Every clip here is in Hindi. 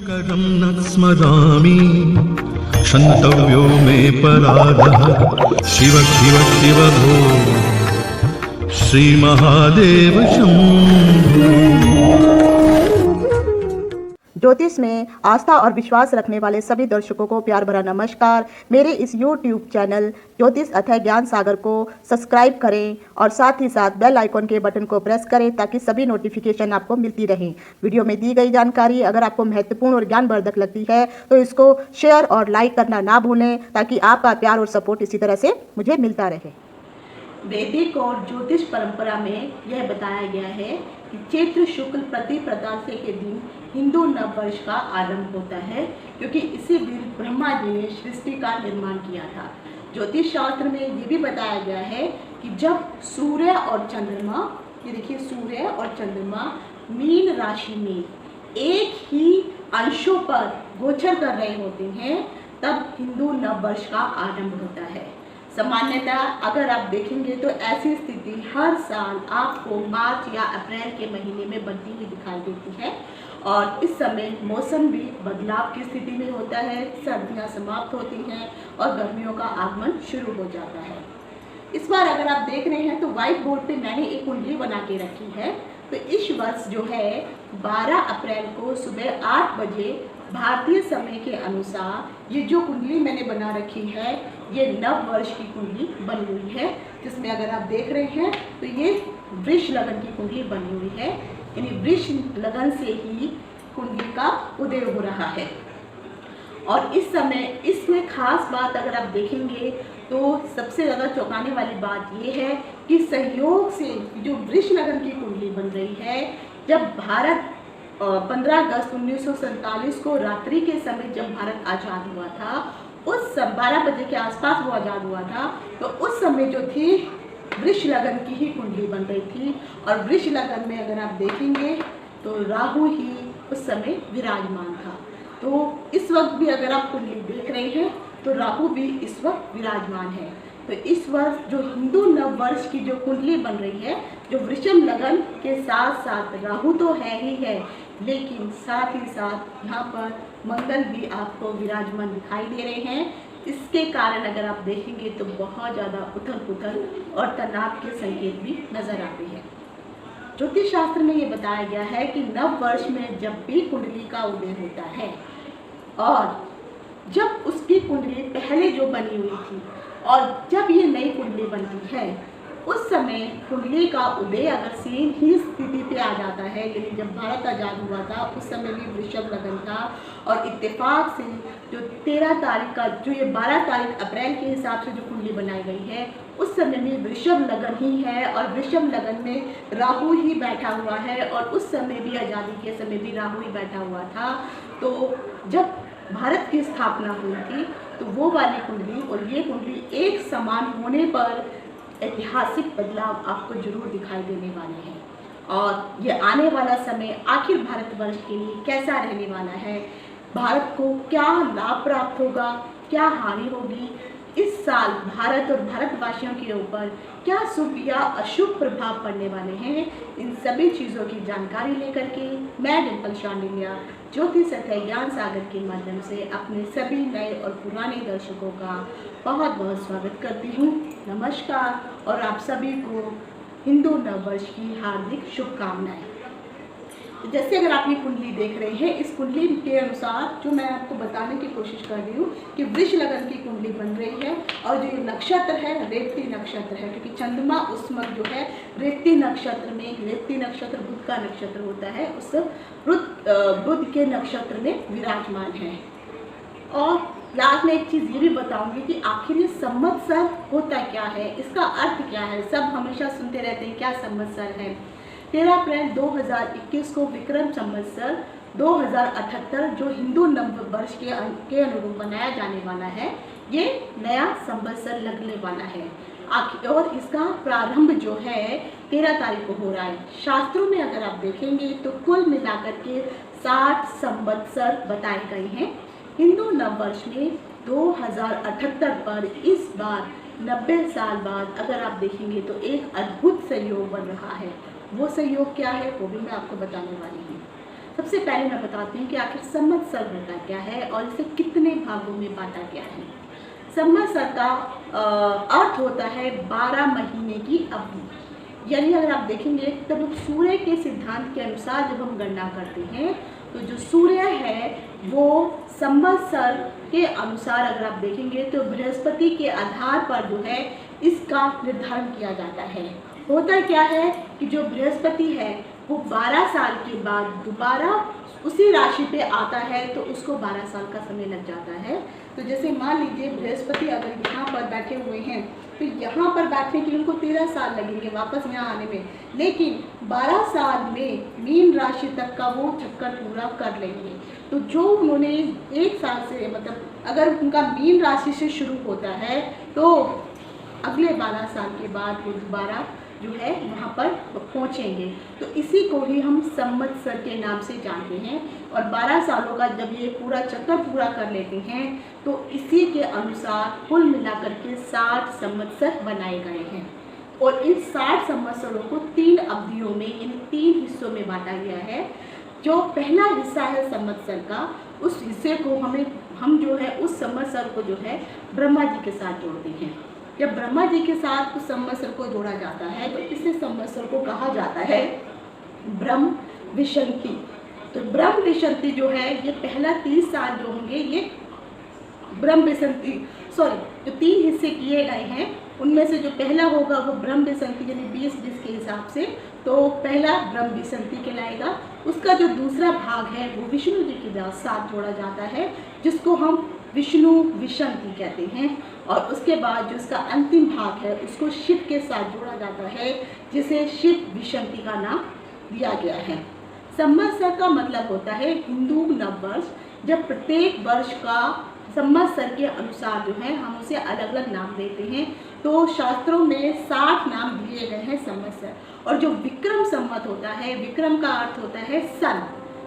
शुभकरं न स्मरामि क्षन्तव्यो मे पराधः शिव शिव शिव भो श्रीमहादेव शम्भो। ज्योतिष में आस्था और विश्वास रखने वाले सभी दर्शकों को प्यार भरा नमस्कार। मेरे इस YouTube चैनल ज्योतिष अथय ज्ञान सागर को सब्सक्राइब करें और साथ ही साथ बेल आइकॉन के बटन को प्रेस करें ताकि सभी नोटिफिकेशन आपको मिलती रहें। वीडियो में दी गई जानकारी अगर आपको महत्वपूर्ण और ज्ञानवर्धक लगती है तो इसको शेयर और लाइक करना ना भूलें ताकि आपका प्यार और सपोर्ट इसी तरह से मुझे मिलता रहे। वैदिक और ज्योतिष परंपरा में यह बताया गया है कि चैत्र शुक्ल प्रतिपदा से के दिन हिंदू नववर्ष का आरंभ होता है, क्योंकि इसी दिन ब्रह्मा जी ने सृष्टि का निर्माण किया था। ज्योतिष शास्त्र में ये भी बताया गया है कि जब सूर्य और चंद्रमा, ये देखिए सूर्य और चंद्रमा मीन राशि में एक ही अंशों पर गोचर कर रहे होते हैं, तब हिंदू नववर्ष का आरंभ होता है। सामान्यतः अगर आप देखेंगे तो ऐसी स्थिति हर साल आपको मार्च या अप्रैल के महीने में बनती हुई दिखाई देती है और इस समय मौसम भी बदलाव की स्थिति में होता है। सर्दियां समाप्त होती हैं और गर्मियों का आगमन शुरू हो जाता है। इस बार अगर आप देख रहे हैं तो व्हाइट बोर्ड पे मैंने एक कुंडली बना के रखी है। तो इस वर्ष जो है 12 अप्रैल को सुबह 8 बजे भारतीय समय के अनुसार ये जो कुंडली मैंने बना रखी है ये नव वर्ष की कुंडली बनी हुई है, जिसमें अगर आप देख रहे हैं तो ये वृष लगन की कुंडली बनी हुई है। यानी वृष लगन से ही कुंडली का उदय हो रहा है। और इस समय इसमें खास बात अगर आप देखेंगे तो सबसे ज़्यादा चौंकाने वाली बात ये है कि संयोग से जो वृष लगन की कुंडली बन रही है, जब भारत 15 अगस्त 1947 को रात्रि के समय जब भारत आज़ाद हुआ था, उस 12 बजे के आसपास वो आज़ाद हुआ था, तो उस समय जो थी वृष लगन की ही कुंडली बन रही थी। और वृष लगन में अगर आप देखेंगे तो राहु ही उस समय विराजमान था। तो इस वक्त भी अगर आप कुंडली देख रहे हैं तो राहु भी इस वक्त विराजमान है। तो इस वर्ष जो हिंदू नव वर्ष की जो कुंडली बन रही है, जो वृषभ लगन के साथ साथ राहु तो है ही है, लेकिन साथ ही साथ यहाँ पर मंगल भी आपको विराजमान दिखाई दे रहे हैं। इसके कारण अगर आप देखेंगे तो बहुत ज़्यादा उथल पुथल और तनाव के संकेत भी नजर आते हैं। ज्योतिष शास्त्र में ये बताया गया है कि नव वर्ष में जब भी कुंडली का उदय होता है और जब उसकी कुंडली पहले जो बनी हुई थी और जब ये नई कुंडली बनती है, उस समय कुंडली का उदय अगर सेम ही स्थिति पे आ जाता है, यानी जब भारत आज़ाद हुआ था उस समय भी वृषभ लगन था और इत्तेफाक से जो 13 तारीख का जो ये 12 तारीख अप्रैल के हिसाब से जो कुंडली बनाई गई है, उस समय में वृषभ लगन ही है और वृषभ लगन में राहु ही बैठा हुआ है और उस समय भी आज़ादी के समय भी राहु ही बैठा हुआ था। तो जब भारत की स्थापना हुई थी तो वो वाली कुंडली और ये कुंडली एक समान होने पर ऐतिहासिक बदलाव आपको जरूर दिखाई देने वाले हैं। और ये आने वाला समय आखिर भारतवर्ष के लिए कैसा रहने वाला है, भारत को क्या लाभ प्राप्त होगा, क्या हानि होगी, इस साल भारत और भारतवासियों के ऊपर क्या शुभ या अशुभ प्रभाव पड़ने वाले हैं, इन सभी चीज़ों की जानकारी लेकर के मैं डिम्पल शांडिल्या ज्योतिष अथय ज्ञान सागर के माध्यम से अपने सभी नए और पुराने दर्शकों का बहुत बहुत स्वागत करती हूँ। नमस्कार और आप सभी को हिंदू नववर्ष की हार्दिक शुभकामनाएं। जैसे अगर आप ये कुंडली देख रहे हैं, इस कुंडली के अनुसार जो मैं आपको बताने की कोशिश कर रही हूँ कि वृष लगन की कुंडली बन रही है और जो ये नक्षत्र है रेवती नक्षत्र है, क्योंकि चंद्रमा उस वक्त जो है रेवती नक्षत्र में, रेवती नक्षत्र बुध का नक्षत्र होता है, उस बुध के नक्षत्र में विराजमान है। और लास्ट में एक चीज़ ये भी बताऊंगी कि आखिर ये संवत्सर होता क्या है, इसका अर्थ क्या है। सब हमेशा सुनते रहते हैं क्या संवत्सर है। 13 अप्रैल 2021 को विक्रम संवत्सर 2078 जो हिंदू नव वर्ष के अनुरूप बनाया जाने वाला है, ये नया संवत्सर लगने वाला है। और इसका प्रारंभ जो है 13 तारीख को हो रहा है। शास्त्रों में अगर आप देखेंगे तो कुल मिलाकर के 60 संवत्सर बताए गए हैं। हिंदू नववर्ष में 2078 पर इस बार 90 साल बाद अगर आप देखेंगे तो एक अद्भुत संयोग बन रहा है। वो संयोग क्या है वो भी मैं आपको बताने वाली हूँ। सबसे पहले मैं बताती हूँ कि आखिर संवत्सर होता क्या है और इसे कितने भागों में बांटा गया है। संवत्सर का अर्थ होता है 12 महीने की अवधि। यानी अगर आप देखेंगे तब सूर्य के सिद्धांत के अनुसार जब हम गणना करते हैं तो जो सूर्य है वो संवत्सर के अनुसार अगर आप देखेंगे तो बृहस्पति के आधार पर जो है इसका निर्धारण किया जाता है। होता क्या है कि जो बृहस्पति है वो 12 साल के बाद दोबारा उसी राशि पे आता है तो उसको 12 साल का समय लग जाता है। तो जैसे मान लीजिए बृहस्पति अगर यहाँ पर बैठे हुए हैं तो यहाँ पर बैठने के लिए उनको 13 साल लगेंगे वापस यहाँ आने में, लेकिन 12 साल में मीन राशि तक का वो चक्कर पूरा कर लेंगे। तो जो उन्होंने एक साल से मतलब अगर उनका मीन राशि से शुरू होता है तो अगले 12 साल के बाद वो दोबारा जो है वहाँ पर पहुँचेंगे। तो इसी को ही हम संवत्सर के नाम से जानते हैं। और 12 सालों का जब ये पूरा चक्कर पूरा कर लेते हैं तो इसी के अनुसार कुल मिलाकर के 60 संवत्सर बनाए गए हैं। और इन 60 संवत्सरों को 3 अवधियों में यानी 3 हिस्सों में बांटा गया है। जो पहला हिस्सा है संवत्सर का, उस हिस्से को हम जो है उस संवत्सर को जो है ब्रह्मा जी के साथ जोड़ते हैं। जब ब्रह्मा जी के साथ उस संवत्सर को जोड़ा जाता है तो इस संवत्सर को कहा जाता है ब्रह्म विशंति। तो ब्रह्म विशंति जो है ये पहला 30 साल जो होंगे ये ब्रह्म विशंति जो 3 हिस्से किए गए हैं उनमें से जो पहला होगा वो ब्रह्म विशंति यानी 20-20 के हिसाब से, तो पहला ब्रह्म विशंति कहलाएगा। उसका जो दूसरा भाग है वो विष्णु जी के साथ जोड़ा जाता है जिसको हम विष्णु विशंति कहते हैं। और उसके बाद जो उसका अंतिम भाग है उसको शिव के साथ जोड़ा जाता है जिसे शिव विशंति का नाम दिया गया है। संवत्सर का मतलब होता है हिंदू नववर्ष। जब प्रत्येक वर्ष का संवत्सर के अनुसार जो है हम उसे अलग अलग नाम देते हैं। तो शास्त्रों में 60 नाम दिए गए हैं संवत्सर। और जो विक्रम संवत होता है, विक्रम का अर्थ होता है सन।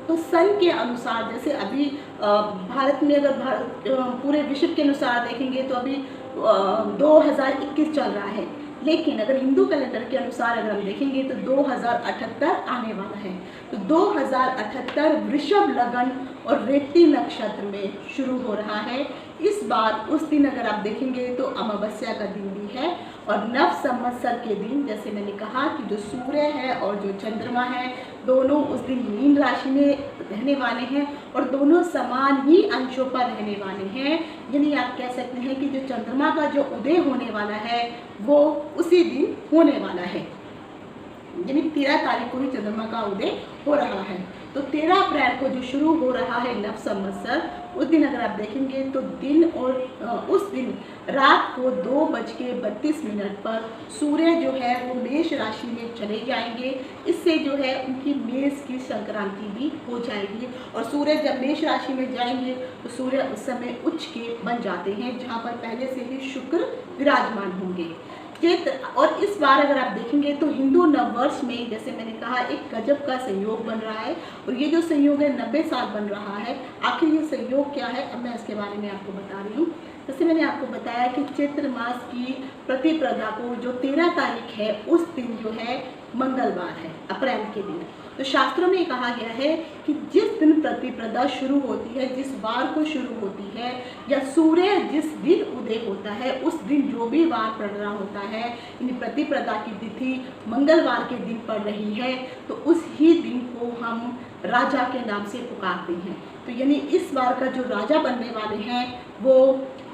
तो सन के अनुसार जैसे अभी भारत में अगर पूरे विश्व के अनुसार देखेंगे तो अभी 2021 चल रहा है, लेकिन अगर हिंदू कैलेंडर के अनुसार अगर हम देखेंगे तो 2078 आने वाला है। तो 2078 वृषभ लगन और रेवती नक्षत्र में शुरू हो रहा है। इस बार उस दिन अगर आप देखेंगे तो अमावस्या का दिन भी है। और नव संवत्सर के दिन जैसे मैंने कहा कि जो सूर्य है और जो चंद्रमा है दोनों उस दिन मीन राशि में रहने वाले हैं और दोनों समान ही अंशों पर रहने वाले हैं। यानी आप कह सकते हैं कि जो चंद्रमा का जो उदय होने वाला है वो उसी दिन होने वाला है, यानी 13 तारीख को ही चंद्रमा का उदय हो रहा है। तो 13 अप्रैल को जो शुरू हो रहा है नव संवत्सर, उस दिन अगर आप देखेंगे तो दिन और उस दिन रात को 2:32 पर सूर्य जो है वो मेष राशि में चले जाएंगे। इससे जो है उनकी मेष की संक्रांति भी हो जाएगी। और सूर्य जब मेष राशि में जाएंगे तो सूर्य उस समय उच्च के बन जाते हैं जहाँ पर पहले से ही शुक्र विराजमान होंगे। और इस बार अगर आप देखेंगे तो हिंदू नववर्ष में जैसे मैंने कहा एक गजब का संयोग बन रहा है। और ये जो संयोग है 90 साल बन रहा है। आखिर ये संयोग क्या है अब मैं इसके बारे में आपको बता रही हूँ। जैसे मैंने आपको बताया कि चैत्र मास की प्रतिपदा को जो 13 तारीख है उस दिन जो है मंगलवार है, अप्रैल के दिन। तो शास्त्रों में कहा गया है कि जिस दिन प्रतिपदा शुरू होती है, जिस वार को शुरू होती है या सूर्य जिस दिन उदय होता है उस दिन जो भी वार पड़ रहा होता है, यानी प्रतिपदा की तिथि मंगलवार के दिन पड़ रही है तो उस ही दिन को हम राजा के नाम से पुकारते हैं। तो यानी इस बार का जो राजा बनने वाले हैं वो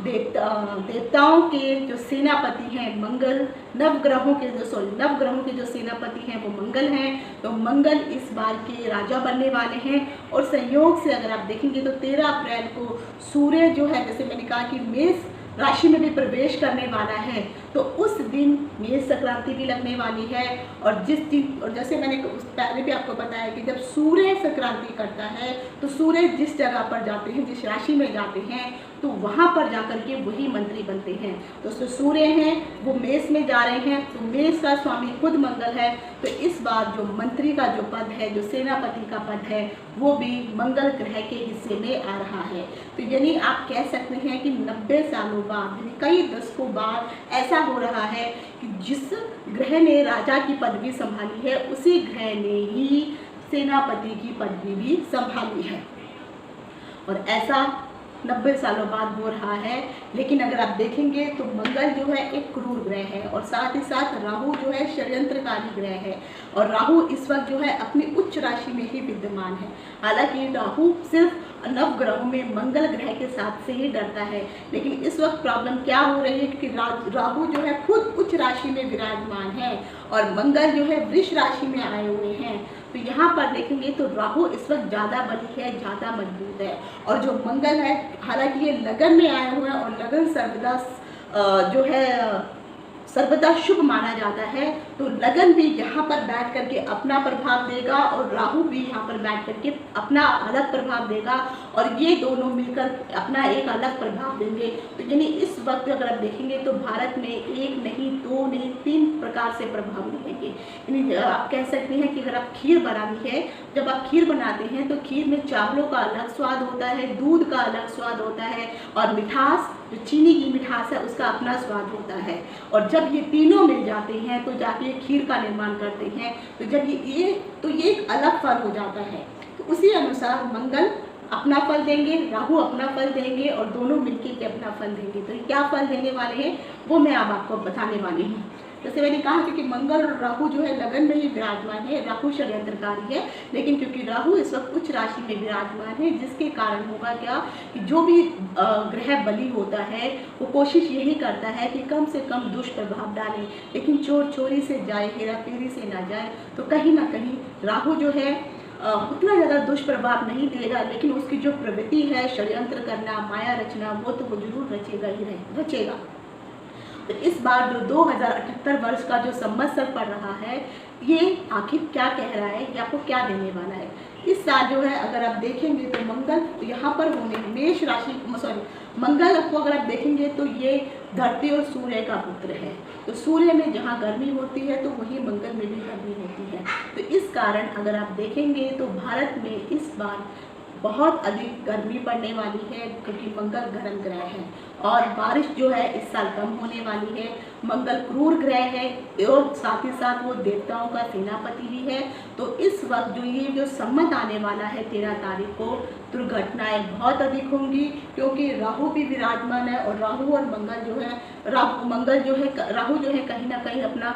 देवताओं के जो सेनापति हैं मंगल, नवग्रहों के जो सेनापति हैं वो मंगल हैं। तो मंगल इस बार के राजा बनने वाले हैं। और संयोग से अगर आप देखेंगे तो 13 अप्रैल को सूर्य जो है जैसे मैंने कहा कि मेष राशि में भी प्रवेश करने वाला है तो उस दिन मेष संक्रांति भी लगने वाली है। और जिस दिन और जैसे मैंने पहले भी आपको बताया कि जब सूर्य संक्रांति करता है तो सूर्य जिस जगह पर जाते हैं, जिस राशि में जाते हैं तो वहाँ पर जाकर के वही मंत्री बनते हैं। तो सूर्य हैं वो मेष में जा रहे हैं तो मेष का स्वामी खुद मंगल है। तो इस बार जो मंत्री का जो पद है, जो सेनापति का पद है वो भी मंगल ग्रह के हिस्से में आ रहा है। तो यानी आप कह सकते हैं कि 90 सालों बाद, कई दशकों बाद ऐसा हो रहा है कि जिस ग्रह ने राजा की पदवी संभाली है उसी ग्रह ने ही सेनापति की पदवी भी संभाली है। और ऐसा 90 सालों बाद हो रहा है। लेकिन अगर आप देखेंगे तो मंगल जो है एक क्रूर ग्रह है और साथ ही साथ राहु जो है षड्यंत्रकारी ग्रह है। और राहु इस वक्त जो है अपनी उच्च राशि में ही विद्यमान है। हालांकि राहु सिर्फ नवग्रहों में मंगल ग्रह के साथ से ही डरता है, लेकिन इस वक्त प्रॉब्लम क्या हो रही है कि राहु जो है खुद उच्च राशि में विराजमान है और मंगल जो है वृष राशि में आए हुए हैं। तो यहाँ पर देखेंगे तो राहु इस वक्त ज़्यादा बली है, ज़्यादा मजबूत है। और जो मंगल है, हालांकि ये लगन में आए हुए हैं और लगन सर्वदा जो है सर्वदा शुभ माना जाता है। तो लगन भी यहाँ पर बैठ करके अपना प्रभाव देगा और राहु भी यहाँ पर बैठ करके अपना अलग प्रभाव देगा और ये दोनों मिलकर अपना एक अलग प्रभाव देंगे। तो यानी इस वक्त अगर आप देखेंगे तो भारत में एक नहीं, दो नहीं, 3 प्रकार से प्रभाव मिलेंगे। यानी आप कह सकते हैं कि अगर आप खीर बनानी है, जब आप खीर बनाते हैं तो खीर में चावलों का अलग स्वाद होता है, दूध का अलग स्वाद होता है और मिठास, जो चीनी की मिठास है उसका अपना स्वाद होता है। और जब ये तीनों मिल जाते हैं तो जाके खीर का निर्माण करते हैं। तो जब ये एक अलग फल हो जाता है। तो उसी अनुसार मंगल अपना फल देंगे, राहु अपना फल देंगे और दोनों मिलकर के अपना फल देंगे। तो क्या फल देने वाले हैं वो मैं अब आपको बताने वाली हूँ। जैसे मैंने कहा कि मंगल और राहु जो है लगन में ही विराजमान है। राहु षड्यंत्रकारी है, लेकिन क्योंकि राहु इस वक्त उच्च राशि में विराजमान है, जिसके कारण होगा क्या कि जो भी ग्रह बली होता है वो कोशिश यही करता है कि कम से कम दुष्प्रभाव डालें, लेकिन चोर चोरी से जाए, हेरा फेरी से ना जाए। तो कहीं ना कहीं राहु जो है उतना ज़्यादा दुष्प्रभाव नहीं देगा, लेकिन उसकी जो प्रवृत्ति है षड्यंत्र करना, माया रचना, वो तो वो जरूर रचेगा ही रचेगा। तो इस बार जो 2078 वर्ष का जो संवत्सर पड़ रहा है, ये आखिर क्या कह रहा है, ये आपको क्या देने वाला है। इस साल जो है अगर आप देखेंगे तो मंगल यहाँ पर होने मेष राशि, मंगल आपको अगर आप देखेंगे तो ये धरती और सूर्य का पुत्र है। तो सूर्य में जहाँ गर्मी होती है तो वहीं मंगल में भी गर्मी होती है। तो इस कारण अगर आप देखेंगे तो भारत में इस बार बहुत अधिक गर्मी पड़ने वाली है, क्योंकि मंगल गर्म ग्रह है और बारिश जो है इस साल कम होने वाली है। मंगल क्रूर ग्रह है और साथ ही साथ वो देवताओं का सेनापति भी है। तो इस वक्त जो संवत आने वाला है 13 तारीख को, दुर्घटनाएं बहुत अधिक होंगी, क्योंकि राहु भी विराजमान है और राहु और मंगल जो है राहु जो है कहीं ना कहीं अपना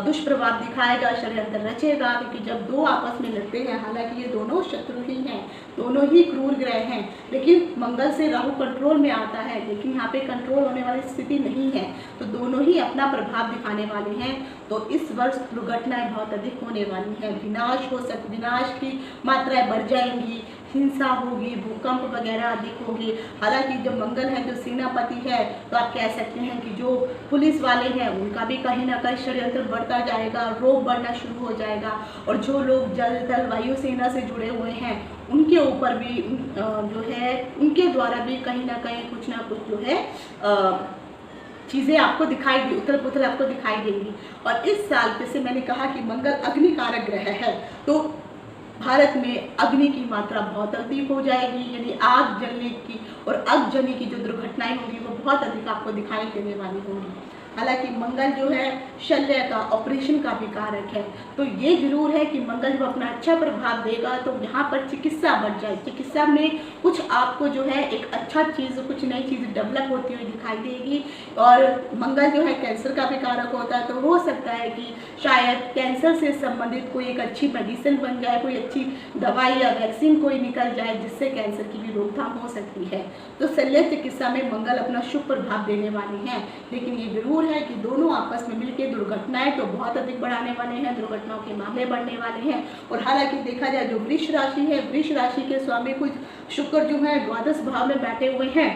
दुष्प्रभाव दिखाएगा, षड्यंत्र रचेगा। क्योंकि जब दो आपस में लड़ते हैं, हालांकि ये दोनों शत्रु ही हैं, दोनों ही क्रूर ग्रह हैं, लेकिन मंगल से राहु कंट्रोल में आता है, लेकिन यहाँ पे कंट्रोल होने वाली स्थिति नहीं है। तो दोनों ही अपना प्रभाव दिखाने वाले हैं। तो इस वर्ष दुर्घटनाएं बहुत अधिक होने वाली हैं, विनाश की मात्राएं बढ़ जाएंगी, हिंसा होगी, भूकंप वगैरह अधिक होगी। हालांकि जब मंगल है जो सेनापति है, तो आप कह सकते हैं कि जो पुलिस वाले हैं उनका भी कहीं ना कहीं षड्यंत्र बढ़ता जाएगा, रोब बढ़ना शुरू हो जाएगा। और जो लोग जल थल वायु सेना से जुड़े हुए हैं उनके ऊपर भी जो है उनके द्वारा भी कहीं ना कहीं कुछ ना कुछ जो है चीज़ें आपको दिखाई दी, उथल पुथल आपको दिखाई देंगी। और इस साल जैसे मैंने कहा कि मंगल अग्निकारक ग्रह है, तो भारत में अग्नि की मात्रा बहुत अधिक हो जाएगी, यानी आग जलने की और अग्नि की जो दुर्घटनाएं होंगी वो बहुत अधिक आपको दिखाई देने वाली होंगी। हालांकि मंगल जो है शल्य का, ऑपरेशन का भी कारक है। तो ये जरूर है कि मंगल जब अपना अच्छा प्रभाव देगा तो यहाँ पर चिकित्सा बढ़ जाए, चिकित्सा में कुछ आपको जो है एक अच्छा चीज़, कुछ नई चीज़ डेवलप होती हुई दिखाई देगी। और मंगल जो है कैंसर का भी कारक होता है, तो हो सकता है कि शायद कैंसर से संबंधित कोई एक अच्छी मेडिसिन बन जाए, कोई अच्छी दवाई या वैक्सीन कोई निकल जाए जिससे कैंसर की भी रोकथाम हो सकती है। तो शल्य चिकित्सा में मंगल अपना शुभ प्रभाव देने वाले हैं। लेकिन ये जरूर है कि दोनों आपस में मिलकर दुर्घटनाएं तो बहुत अधिक बढ़ाने वाले हैं, दुर्घटनाओं के मामले बढ़ने वाले हैं। और हालांकि देखा जाए जो वृष राशि है, वृष राशि के स्वामी कुछ शुक्र जो है द्वादश भाव में बैठे हुए हैं,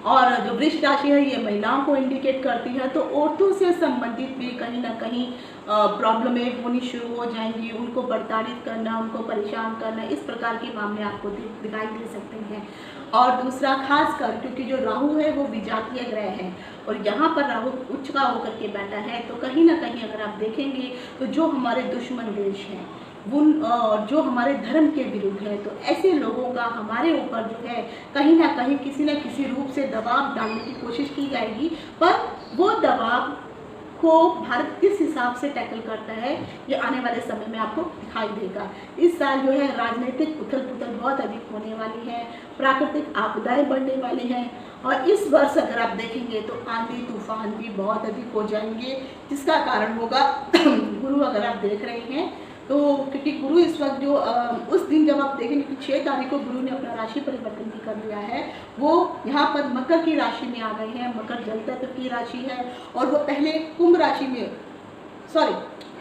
और जो वृष राशि है ये महिलाओं को इंडिकेट करती है। तो औरतों से संबंधित भी कहीं ना कहीं प्रॉब्लमें होनी शुरू हो जाएंगी, उनको प्रताड़ित करना, उनको परेशान करना, इस प्रकार के मामले आपको दिखाई दे सकते हैं। और दूसरा खासकर क्योंकि जो राहु है वो विजातीय ग्रह है और यहाँ पर राहु उच्च का होकर के बैठा है, तो कहीं ना कहीं अगर आप देखेंगे तो जो हमारे दुश्मन देश हैं, जो हमारे धर्म के विरुद्ध है, तो ऐसे लोगों का हमारे ऊपर जो है कहीं ना कहीं किसी न किसी रूप से दबाव डालने की कोशिश की जाएगी। पर वो दबाव को भारत किस हिसाब से टैकल करता है, ये आने वाले समय में आपको दिखाई देगा। इस साल जो है राजनीतिक उथल पुथल बहुत अधिक होने वाली है, प्राकृतिक आपदाएं बढ़ने वाली हैं, और इस वर्ष अगर आप देखेंगे तो आंधी तूफान भी बहुत अधिक हो जाएंगे, जिसका कारण होगा गुरु अगर आप देख रहे हैं तो, क्योंकि गुरु इस वक्त जो उस दिन जब आप देखेंगे कि 6 तारीख को गुरु ने अपना राशि परिवर्तन भी कर लिया है, वो यहाँ पर मकर की राशि में आ गए हैं। मकर जल तत्व की राशि है और वो पहले कुंभ राशि में,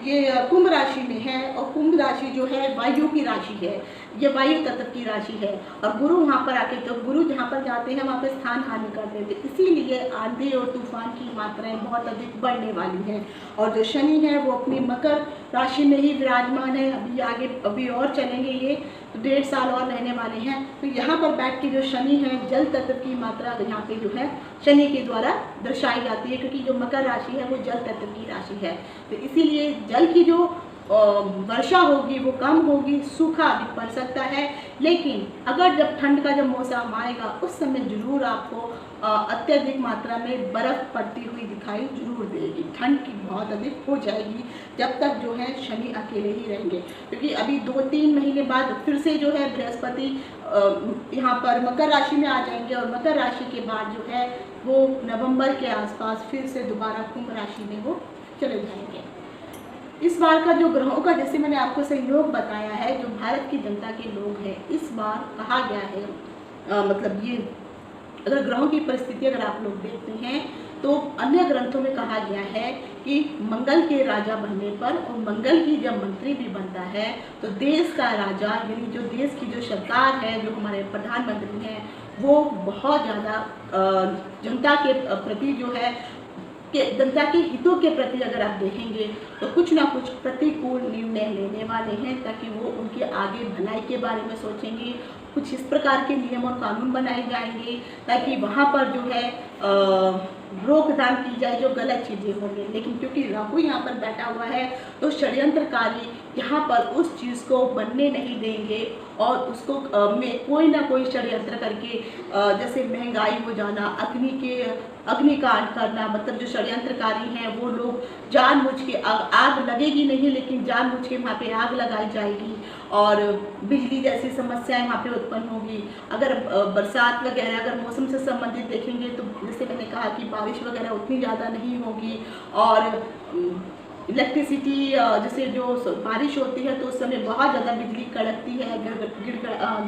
ये कुंभ राशि में है, और कुंभ राशि जो है वायु की राशि है, ये वायु तत्व की राशि है, और गुरु वहाँ पर आके, तो गुरु जहाँ पर जाते हैं वहाँ पर स्थान हानि करते थे, इसीलिए आंधी और तूफान की मात्राएं बहुत अधिक बढ़ने वाली हैं। और जो शनि है वो अपनी मकर राशि में ही विराजमान है, अभी और चलेंगे ये, तो 1.5 साल और रहने वाले हैं। तो यहाँ पर बैठ के जो शनि है, जल तत्व की मात्रा यहाँ पे जो है शनि के द्वारा दर्शाई जाती है, क्योंकि जो मकर राशि है वो जल तत्व की राशि है, तो इसीलिए जल की जो वर्षा होगी वो कम होगी, सूखा भी पड़ सकता है। लेकिन अगर जब ठंड का जब मौसम आएगा उस समय जरूर आपको अत्यधिक मात्रा में बर्फ़ पड़ती हुई दिखाई जरूर देगी। ठंड की बहुत अधिक हो जाएगी जब तक जो है शनि अकेले ही रहेंगे, क्योंकि अभी 2-3 महीने बाद फिर से जो है बृहस्पति यहाँ पर मकर राशि में आ जाएंगे, और मकर राशि के बाद जो है वो नवंबर के आसपास फिर से दोबारा कुंभ राशि में वो चले जाएंगे। इस बार का जो ग्रहों का, जैसे मैंने आपको सहयोग बताया है, जो भारत की जनता के लोग हैं, इस बार कहा गया है, मतलब ये अगर ग्रहों की परिस्थिति अगर आप लोग देखते हैं तो अन्य ग्रंथों में कहा गया है कि मंगल के राजा बनने पर, और मंगल ही जब मंत्री भी बनता है, तो देश का राजा यानी जो देश की जो सरकार है, जो हमारे प्रधानमंत्री हैं, वो बहुत ज़्यादा जनता के प्रति जो है कि जनता के हितों के प्रति अगर आप देखेंगे तो कुछ ना कुछ प्रतिकूल निर्णय लेने वाले हैं, ताकि वो उनके आगे भलाई के बारे में सोचेंगे। कुछ इस प्रकार के नियम और कानून बनाए जाएंगे ताकि वहाँ पर जो है रोकथाम की जाए जो गलत चीज़ें होंगी। लेकिन क्योंकि राहु यहाँ पर बैठा हुआ है तो षड्यंत्रकारी यहाँ पर उस चीज़ को बनने नहीं देंगे, और उसको में कोई ना कोई षड्यंत्र करके जैसे महंगाई हो जाना, अग्निकांड करना, मतलब जो षड्यंत्रकारी हैं वो लोग जानबूझ के आग लगेगी नहीं, लेकिन जानबूझ के वहाँ पे आग लगाई जाएगी, और बिजली जैसी समस्याएं वहाँ पे उत्पन्न होगी। अगर बरसात वगैरह अगर मौसम से संबंधित देखेंगे तो जैसे मैंने कहा कि बारिश वगैरह उतनी ज़्यादा नहीं होगी, और इलेक्ट्रिसिटी जैसे जो बारिश होती है तो उस समय बहुत ज़्यादा बिजली कड़कती है,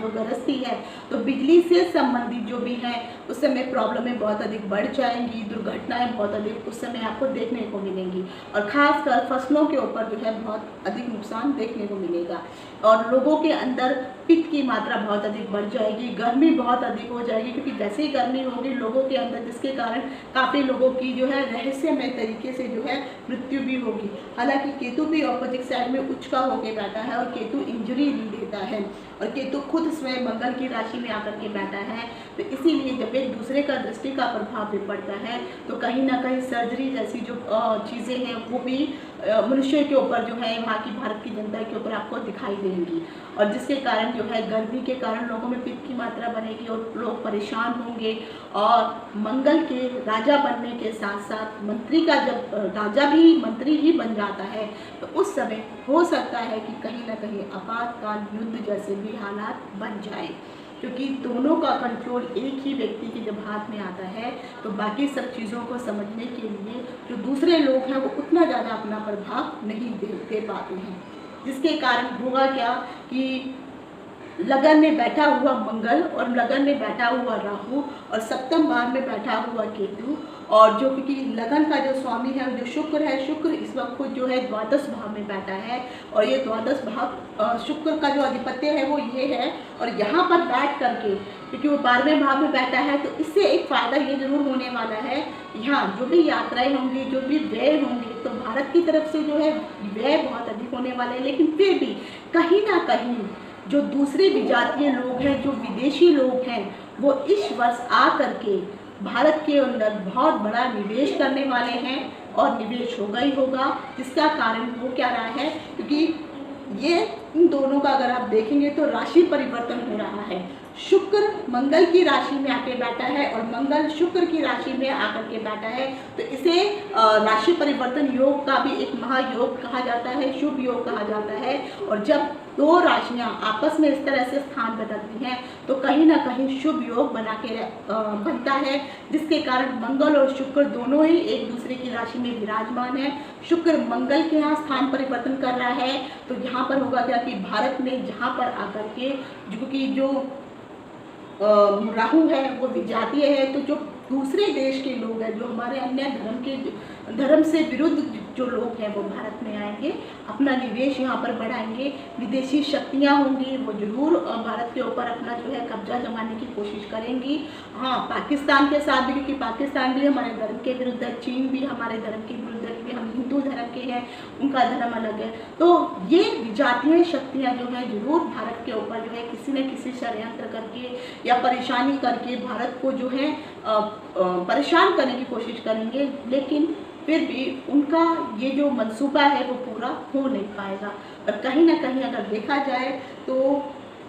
जो गरजती है, तो बिजली से संबंधित जो भी है उस समय प्रॉब्लमें बहुत अधिक बढ़ जाएंगी, दुर्घटनाएं बहुत अधिक उस समय आपको देखने को मिलेंगी, और ख़ासकर फसलों के ऊपर जो है बहुत अधिक नुकसान देखने को मिलेगा, और लोगों के अंदर पित्त की मात्रा बहुत अधिक बढ़ जाएगी, गर्मी बहुत अधिक हो जाएगी, क्योंकि जैसे ही गर्मी होगी लोगों के अंदर, जिसके कारण काफ़ी लोगों की जो है रहस्यमय तरीके से जो है मृत्यु भी होगी। हालांकि केतु भी ऑपोजिट साइड में उच्च का होकर बैठा है, और केतु इंजरी भी देता है, और केतु खुद स्वयं मंगल की राशि में आकर के बैठा है, तो इसीलिए जब एक दूसरे का दृष्टि का प्रभाव भी पड़ता है तो कहीं ना कहीं सर्जरी जैसी जो चीज़ें हैं वो भी मनुष्य के ऊपर जो है, वहाँ की भारत की जनता के ऊपर आपको दिखाई देंगी, और जिसके कारण जो है गर्मी के कारण लोगों में पित्त की मात्रा बनेगी और लोग परेशान होंगे। और मंगल के राजा बनने के साथ साथ मंत्री का, जब राजा भी मंत्री ही बन जाता है तो उस समय हो सकता है कि कहीं ना कहीं आपातकाल युद्ध जैसे भी हालात बन जाए, क्योंकि दोनों का कंट्रोल एक ही व्यक्ति के जब हाथ में आता है तो बाकी सब चीज़ों को समझने के लिए जो दूसरे लोग हैं वो उतना ज़्यादा अपना प्रभाव नहीं दे पाते हैं, जिसके कारण होगा क्या कि लगन में बैठा हुआ मंगल और लगन में बैठा हुआ राहु और सप्तम भाव में बैठा हुआ केतु, और जो क्योंकि लगन का जो स्वामी है जो शुक्र है, शुक्र इस वक्त खुद जो है द्वादश भाव में बैठा है, और ये द्वादश भाव शुक्र का जो अधिपत्य है वो ये है, और यहाँ पर बैठ करके क्योंकि वो 12वें भाव में बैठा है तो इससे एक फ़ायदा ये जरूर होने वाला है, यहाँ जो भी यात्राएं होंगी, जो भी व्यय होंगे, तो भारत की तरफ से जो है व्यय बहुत अधिक होने वाले हैं, लेकिन फिर भी कहीं ना कहीं जो दूसरे विजातीय लोग हैं, जो विदेशी लोग हैं, वो इस वर्ष आ करके भारत के अंदर बहुत बड़ा निवेश करने वाले हैं, और निवेश होगा ही होगा, जिसका कारण हो क्या रहा है, क्योंकि ये इन दोनों का अगर आप देखेंगे तो राशि परिवर्तन हो रहा है, शुक्र मंगल की राशि में आके बैठा है और मंगल शुक्र की राशि में आकर के बैठा है, तो इसे राशि परिवर्तन योग का भी एक महायोग कहा जाता है, शुभ योग कहा जाता है। और जब दो राशियां आपस में इस तरह से स्थान बदलती हैं तो कहीं ना कहीं शुभ योग बना के बनता है, जिसके कारण मंगल और शुक्र दोनों ही एक दूसरे की राशि में विराजमान है। शुक्र मंगल के यहाँ स्थान परिवर्तन कर रहा है, तो यहाँ पर होगा क्या कि भारत में जहाँ पर आकर के जो राहु है वो विजातीय है, तो जो दूसरे देश के लोग हैं, जो हमारे अन्य धर्म से विरुद्ध जो लोग हैं वो भारत में आएंगे, अपना निवेश यहाँ पर बढ़ाएंगे, विदेशी शक्तियाँ होंगी वो जरूर भारत के ऊपर अपना जो है कब्जा जमाने की कोशिश करेंगी। हाँ, पाकिस्तान के साथ भी, क्योंकि पाकिस्तान भी हमारे धर्म के विरुद्ध है, चीन भी हमारे धर्म के विरुद्ध है, क्योंकि हम हिंदू धर्म के हैं, उनका धर्म अलग है। तो ये विजातीय शक्तियाँ जो है जरूर भारत के ऊपर जो है किसी न किसी षड्यंत्र करके या परेशानी करके भारत को जो है परेशान करने की कोशिश करेंगे, लेकिन फिर भी उनका ये जो मंसूबा है वो पूरा हो नहीं पाएगा। और कहीं ना कहीं अगर देखा जाए तो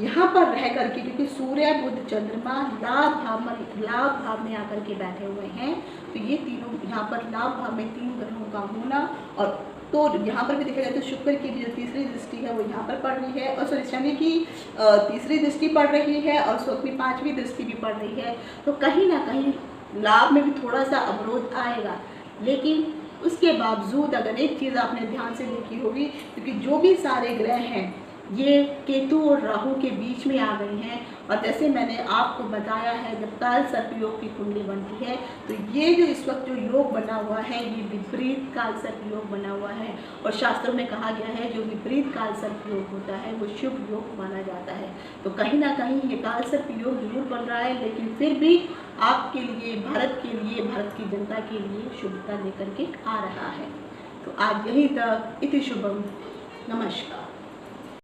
यहाँ पर रह करके, क्योंकि सूर्य बुध चंद्रमा लाभ भाव में आकर के बैठे हुए हैं, तो ये तीनों यहाँ पर लाभ भाव में तीन ग्रहों का होना, और तो यहाँ पर भी देखा जाए तो शुक्र की जो तीसरी दृष्टि है वो यहाँ पर पड़ रही है, और सॉरी शनि की तीसरी दृष्टि पड़ रही है, और शुक्र की पांचवी दृष्टि भी पड़ रही है। तो कहीं ना कहीं लाभ में भी थोड़ा सा अवरोध आएगा, लेकिन उसके बावजूद अगर एक चीज़ आपने ध्यान से देखी होगी, क्योंकि जो भी सारे ग्रह हैं ये केतु और राहु के बीच में आ गए हैं, और जैसे मैंने आपको बताया है जब काल सर्प योग की कुंडली बनती है तो ये जो इस वक्त जो योग बना हुआ है ये विपरीत काल सर्प योग बना हुआ है, और शास्त्रों में कहा गया है जो विपरीत काल सर्प योग होता है वो शुभ योग माना जाता है। तो कहीं ना कहीं ये काल सर्प योग जरूर बन रहा है, लेकिन फिर भी आपके लिए, भारत के लिए, भारत की जनता के लिए शुभता लेकर के आ रहा है। तो आज यही तक, इति शुभम, नमस्कार।